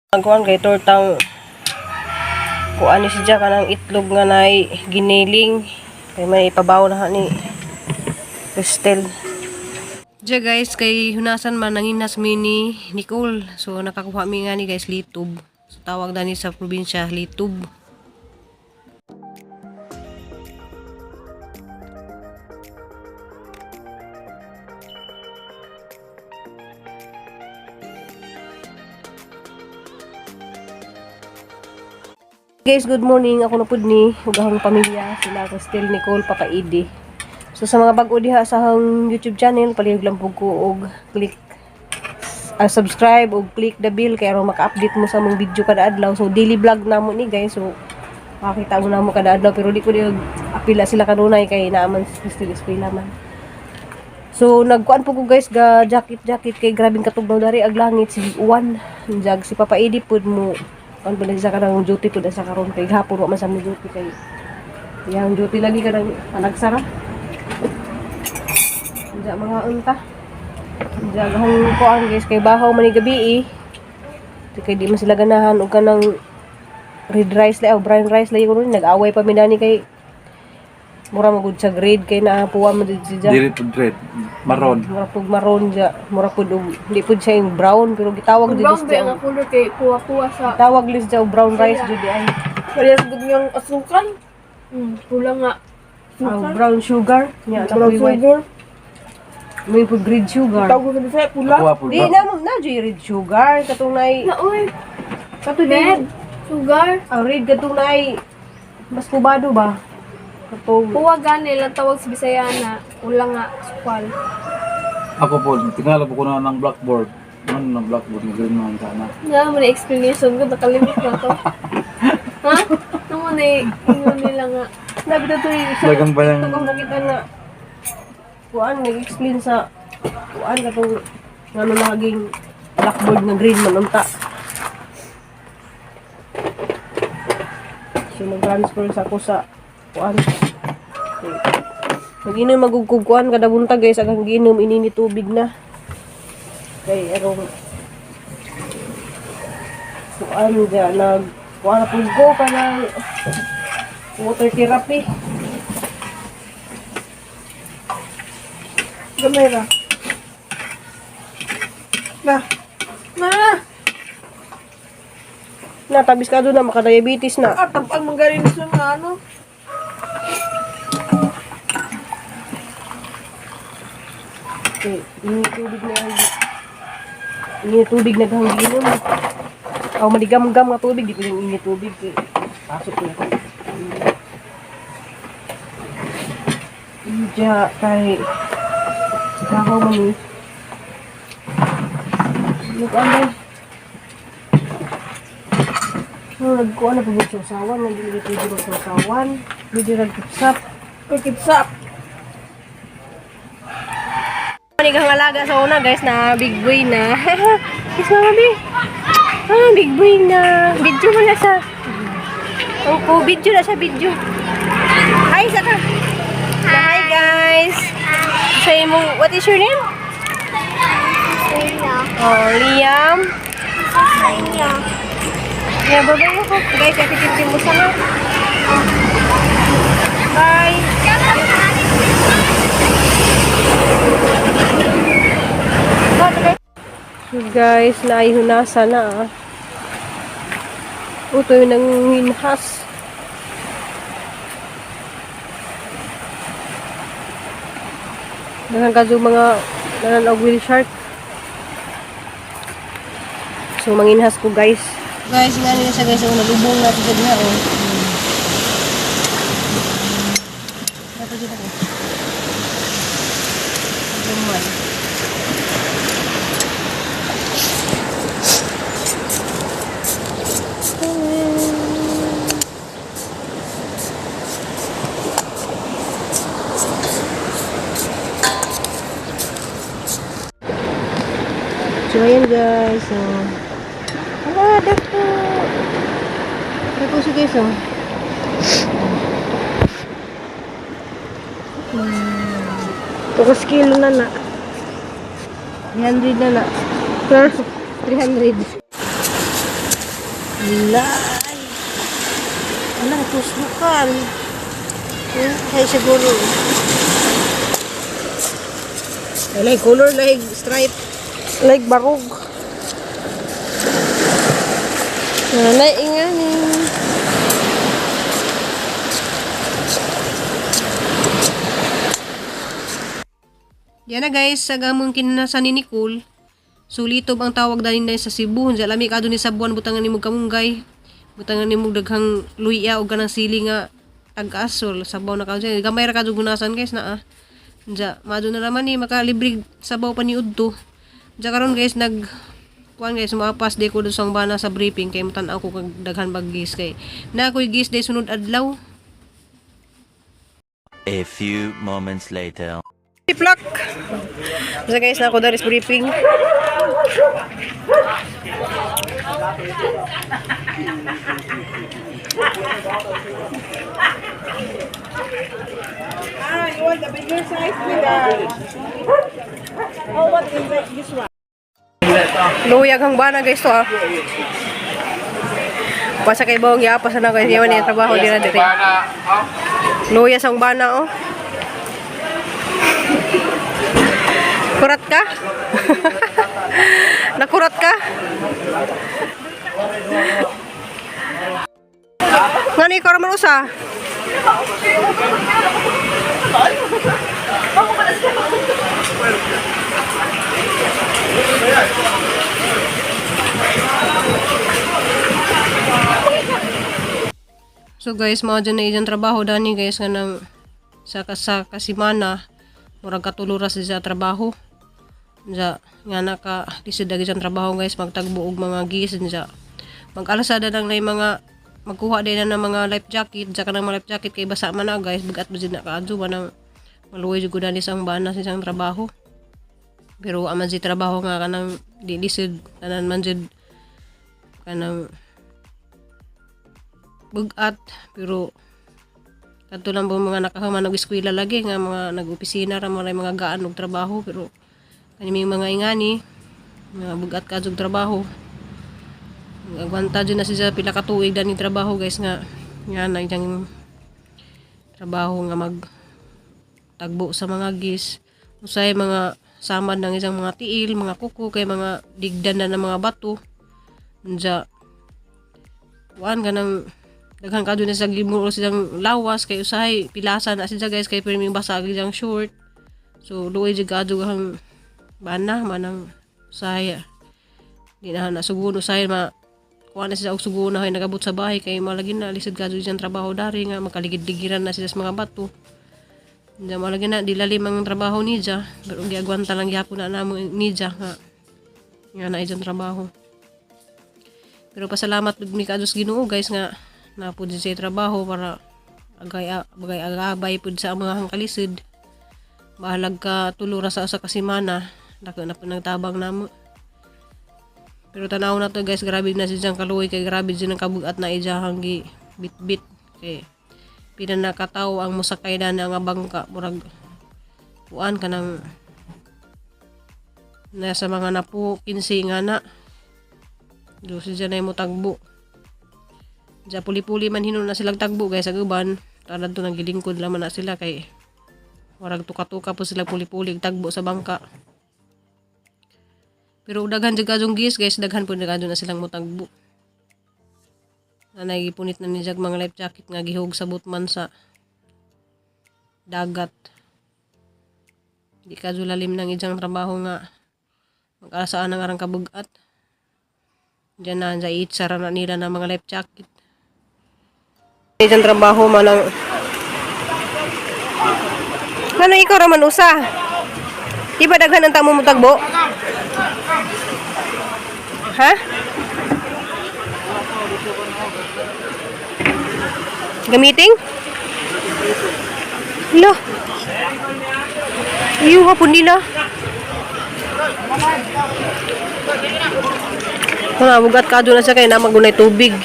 Kuan kay tortang kuan ni siya kanang itlog nga nay giniling kay may ipabaw na ni Cristel. Diya guys, kay hunasan man nanginas mi ni Nicole. So nakakuha mi nga ni guys litob. So tawag na ni sa probinsya litob. Guys, good morning. Ako na pud ni ugahang pamilya sila Cristel, Nicole, Papa Edi. So sa mga bag-o diha sa hang YouTube channel, palihog lang pug ko og click subscribe og click the bell kay aron maka-update mo sa mong video kada adlaw. So daily vlog namo ni guys. So makita mo namo kada adlaw pero di ko di apila sila kanunay kay naaman Cristel eskwela man. So nagkuan po ko guys ga jacket kay grabing katugnaw dari ag langit si uwan. Jag si Papa Edi pud mo kan pala sa kanang duty pud sa karon kay gahapon wa man sa mo duty kay yang duty lagi kanang nagsara. Diya mga unta. Diya gahong kuan guys kay bahaw man ni gabi kay di man sila ganahan og kanang red rice la o brown rice la yung nag-away pa minani kay mura magud sa grade kay naapuwa mo dito siya. Dili pud red, maroon. Mura pud maroon siya. Mura pud di pud siya yung brown pero gitawag dito siya. Brown ba ang color kay puwa-puwa sa tawag lis siya brown rice jud ay. parehas gud yung asukal. Pula nga. Brown sugar. Nya Brown sugar. may pud red sugar. Tawag ko sa pula. Ako Di na jud red sugar katong nay Na oy, kato red din. sugar. Red katong nay mas kubado ba? Katong Puwa gani lang tawag sa Bisaya na ula nga sukal. Ako po, tingala po ko na ng blackboard. Ano ng blackboard na green man sana. Nga mo na explanation ko nakalimit na to. Ha? Namo na ingon nila nga. sabi na to Talagang ba yung- ito kung makita na kuan nag-explain sa kuan katong ano naging blackboard na green man unta. So nag-transfer sa ko sa kuan. Mag-inom magugkuan kada buntag guys agang giinom inini tubig na. Kay arong kuan diya nag kuan pud ko kanang water therapy. Gamay ra. Na. Na. Natabis ka doon na maka-diabetes na. Tampang manggarin sa nga ano. Okay, ini tubig na gahangginom. Aw maligam-gam nga tubig, di ko yung ini tubig. Pasok na. Diya kay kahaw man ni. Look anday. Nagkuha na pagod sa usawan, nagdili dito sa usawan, dito nagkipsap. Kikipsap. Ni kang alaga sa una guys na big boy na. Kiss mama bi. Big boy na. Video mo na sa. Oh, video na sa video. Hi saka. Hi guys. Say mo, what is your name? Oh, Liam. Yeah, bye-bye ako. Guys, atitin mo sana. Bye. So guys, naihunasan na Ito yung nanginhas. Nangangkaso mga nananawag wheel shark. So manginhas ko guys. Guys, nga nila siya guys. Nalubong natin sa diha. Ito dito ko. Luman. So ayan guys, so dako. Dako siya guys, Tukas kilo na na. 300 na na. 300. Lay. Alang, tuslukan. Kaya siguro. Like color, like stripe. Like barog. Nanay, ingani. Yan na guys, sa gamong kinasa ni Nicole. Sulitob ang tawag dalin sa Cebu. Diyan lami ka doon ni Sabuan, butangan ni mo kamunggay. Butangan ni mo daghang luya o ganang sili nga tag-asol. Sabaw na ka dyan. Gamay ra ka doon gunasan guys na ah. Diyan, mado na naman ni makalibre sabaw pa ni Udto. Diyan karon guys, kuan guys, mapas de ko doon sa bana sa briefing kay mutan ako kag daghan bag gis kay. Na ako'y gis day sunod adlaw. A few moments later. Plak. So guys, na ako dari sa briefing. You want the bigger size with the... Oh, what is like this one? Luyag hang bana guys to ah. Pasa kay bawang yapas na guys, yaman yung trabaho dira diri. Luyas ang bana oh. Kurat ka? Nakurat ka? Ngano ikaw raman usa? So guys, mga dyan na isang trabaho dani guys nga nang sa kasimana murag katulura sa trabaho. Nga naka lisod dagi sa trabaho guys, magtagbo og mga gis nga. Mag-alasada nang na mga magkuha din na ng mga life jacket, saka ng mga life jacket kay basa man na guys, bugat bajid na kaadto man maluoy jud dani sa bana sa isang trabaho. Pero aman si trabaho nga kanang di lisod tanan man jud kanang bugat, pero kadto lang po mga nakahuman nag-eskwela lagi nga mga nag-opisina ra mga gaan og trabaho, pero kani may mga ingani mga bugat ka og trabaho. Agwanta dyan na siya pila ka tuig dani trabaho guys nga na isang trabaho nga magtagbo sa mga gis usay mga samad ng isang mga tiil, mga kuko kay mga digdan na ng mga bato dya kuan ka ng daghan ka doon na sa gimuro silang lawas kay usahay pilasa na siya guys kay pirming basag isang short, so luoy jud ka hang bana manang usahay di na nasugun usahay kuha na siya og sugo na nagabot sa bahay kay malagi na lisod ka dyan trabaho dari nga makaligid-ligiran na siya sa mga bato. Diyan malagi na dilalim ang trabaho niya, pero giagwanta lang gyapon na namo niya nga na ijang trabaho. Pero pasalamat pud mi kados Ginoo guys nga napud siya trabaho para agay pud sa mga kalisod. Bahalag ka tulura sa usa ka semana dako na nagtabang namo. Pero tanaw na to guys, grabe na siya kaluoy kay grabe siya ng kabugat na ijahang gi bit-bit kay pinanakataw ang musakay na nga bangka murag kuan kanang nasa mga napo 15 nga na do siya na mo tagbo. Diya puli-puli man hinon na silang tagbo guys sa guban, tanad to nagilingkod laman na sila kay murag tuka-tuka po sila puli-puli tagbo sa bangka. Pero daghan jud kadong gis guys, daghan po na silang motagbo. Nanay gipunit na ni jag mga life jacket nga gihug sa butman sa dagat. Di ka lalim ng ijang trabaho nga mag-asaan ang arang kabugat. Diyan na sa itsara na nila ng mga life jacket. Ijang trabaho manang ano ikaw raman usa? Di ba daghan ang tamo mo tagbo? Ha? Gamiting? Lo. Iyo hapon nila. Mga bugat ka doon na siya kaya na magunay tubig.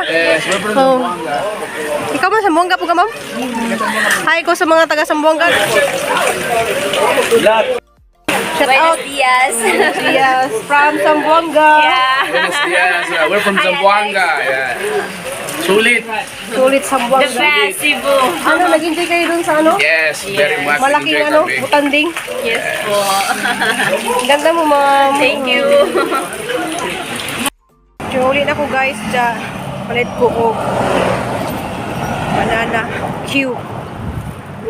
Yes, we're from Oh. Zamboanga. Ikaw man, Sambuanga po ka, ma'am? Hi ko sa mga taga Sambuanga. Shout out. Yes. Yes, from Sambuanga. Buenos dias. We're from Zamboanga. Yeah. Sulit. Sulit Sambuanga. Cebu. Ano, nag-enjoy kayo dun sa ano? Yes, very much. Malaking Enjoy ano, kami. butanding. Yes po. Ganda mo, ma'am. Thank you. Uli na ko guys, dyan. Palit ko og banana cube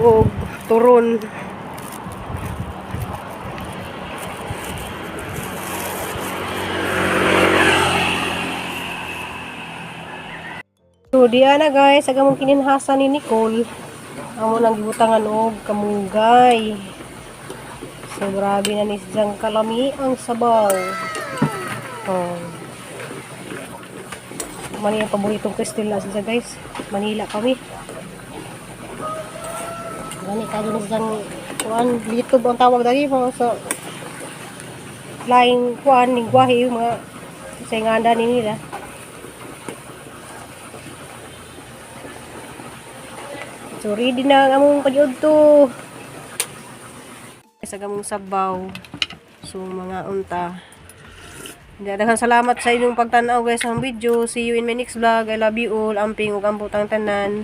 og turon. So diyan na guys, agamong kininhasa ni Nicole. Amo nang gibutangan og kamunggay. So grabe na ni siyang kalami ang sabaw. Oh. Mani ang paboritong Cristela siya guys. Manila kami. Gani kayo na siyang kuan, YouTube ang tawag dali mga sa laing kuan, lingwahe yung mga sa inganda ni nila. So ready na ang among paliod to. Sa gamong sabaw. So mga unta. Daghang salamat sa inyong pagtanaw guys sa video. See you in my next vlog. I love you all. Amping ug ambot ang tanan.